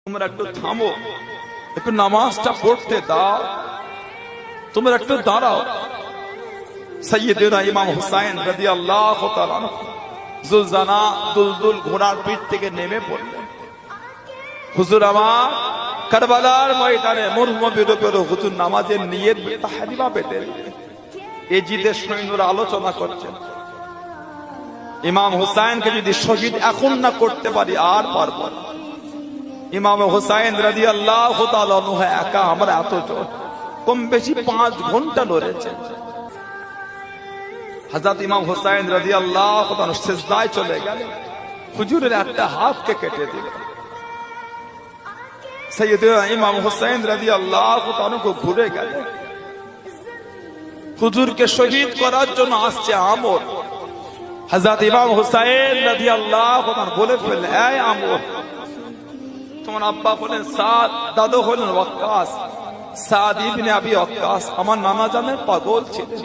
তোমরা একটু থামো, একটু নামাজটা পড়তে দাও, তোমরা একটু দাঁড়াও। সাইয়েদনা ইমাম হুসাইন রাদিয়াল্লাহু তাআলা জুলজানা দুলদুল ঘোড়ার পিঠ থেকে নেমে পড়লেন। হুজুর আমার কারবালার ময়দানে মরহুমের উপর হুজুর নামাজের নিয়ত তাহরিমা পেতে এজিদের সৈন্যরা আলোচনা করছেন। ইমাম হুসাইনকে যদি শহীদ এখন না করতে পারি আর পারব না। ইমাম হুসাইন রাদিয়াল্লাহু তাআলা আনহু একা আমরা এত জোর কম বেশি 5 ঘন্টা লড়েছেন। হযরত ইমাম হুসাইন রাদিয়াল্লাহু তাআলা সিজদায় চলে গেলেন, হুজুরের একটা হাতকে কেটে দিলেন। সাইয়েদনা ইমাম হুসাইন রাদিয়াল্লাহু তাআলা ঘুরে গেলেন, হুজুরকে শহীদ করার জন্য আসছে আমর। হযরত ইমাম হুসাইন রাদিয়াল্লাহু তাআলা বলে ফেললেন, এই আমর, তোমার আব্বা হলেন সাদ, দাদু হলেন ওয়াক্কাস, সাদ ইবনে আবি ওয়াক্কাস আমার নানা জানের পাগল ছিলেন।